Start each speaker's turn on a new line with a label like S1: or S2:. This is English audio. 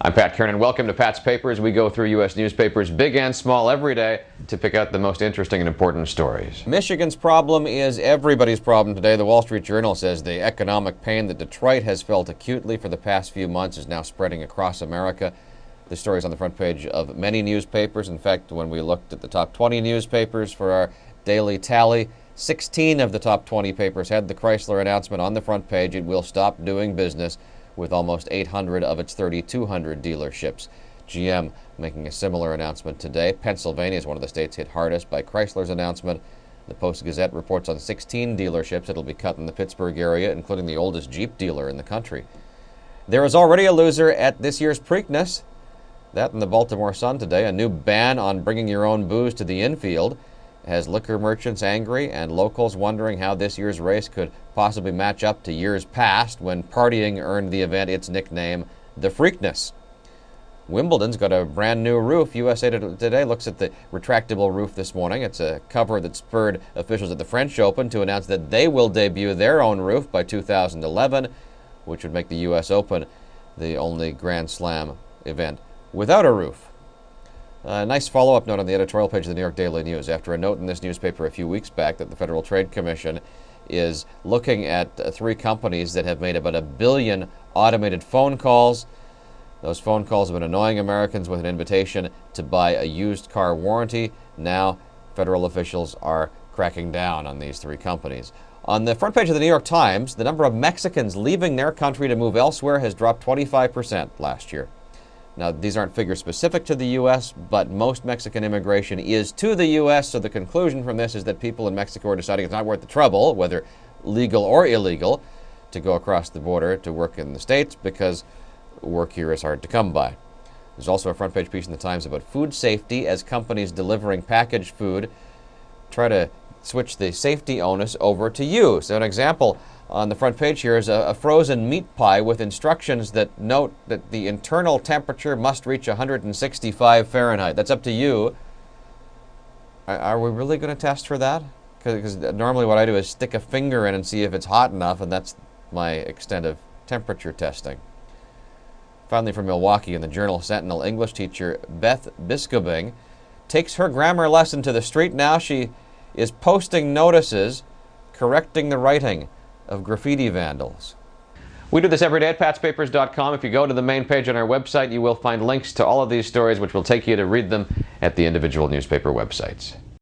S1: I'm Pat Kiernan. Welcome to Pat's Papers. We go through U.S. newspapers, big and small, every day to pick out the most interesting and important stories. Michigan's problem is everybody's problem today. The Wall Street Journal says the economic pain that Detroit has felt acutely for the past few months is now spreading across America. The story is on the front page of many newspapers. In fact, when we looked at the top 20 newspapers for our daily tally, 16 of the top 20 papers had the Chrysler announcement on the front page. It will stop doing business with almost 800 of its 3,200 dealerships. GM making a similar announcement today. Pennsylvania is one of the states hit hardest by Chrysler's announcement. The Post-Gazette reports on 16 dealerships that will be cut in the Pittsburgh area, including the oldest Jeep dealer in the country. There is already a loser at this year's Preakness. That in the Baltimore Sun today. A new ban on bringing your own booze to the infield has liquor merchants angry and locals wondering how this year's race could possibly match up to years past when partying earned the event its nickname, the Freakness. Wimbledon's got a brand new roof. USA Today looks at the retractable roof this morning. It's a cover that spurred officials at the French Open to announce that they will debut their own roof by 2011, which would make the US Open the only Grand Slam event without a roof. A nice follow-up note on the editorial page of the New York Daily News. After a note in this newspaper a few weeks back that the Federal Trade Commission is looking at three companies that have made about 1 billion automated phone calls. Those phone calls have been annoying Americans with an invitation to buy a used car warranty. Now, federal officials are cracking down on these three companies. On the front page of the New York Times, the number of Mexicans leaving their country to move elsewhere has dropped 25% last year. Now, these aren't figures specific to the U.S., but most Mexican immigration is to the U.S., so the conclusion from this is that people in Mexico are deciding it's not worth the trouble, whether legal or illegal, to go across the border to work in the States because work here is hard to come by. There's also a front-page piece in the Times about food safety as companies delivering packaged food try to switch the safety onus over to you. So an example on the front page here is a frozen meat pie with instructions that note that the internal temperature must reach 165 Fahrenheit. That's up to you. Are we really going to test for that? Because normally what I do is stick a finger in and see if it's hot enough, and that's my extent of temperature testing. Finally, from Milwaukee, in the Journal Sentinel, English teacher Beth Biskobing takes her grammar lesson to the street now. She is posting notices correcting the writing of graffiti vandals. We do this every day at patspapers.com. If you go to the main page on our website, you will find links to all of these stories, which will take you to read them at the individual newspaper websites.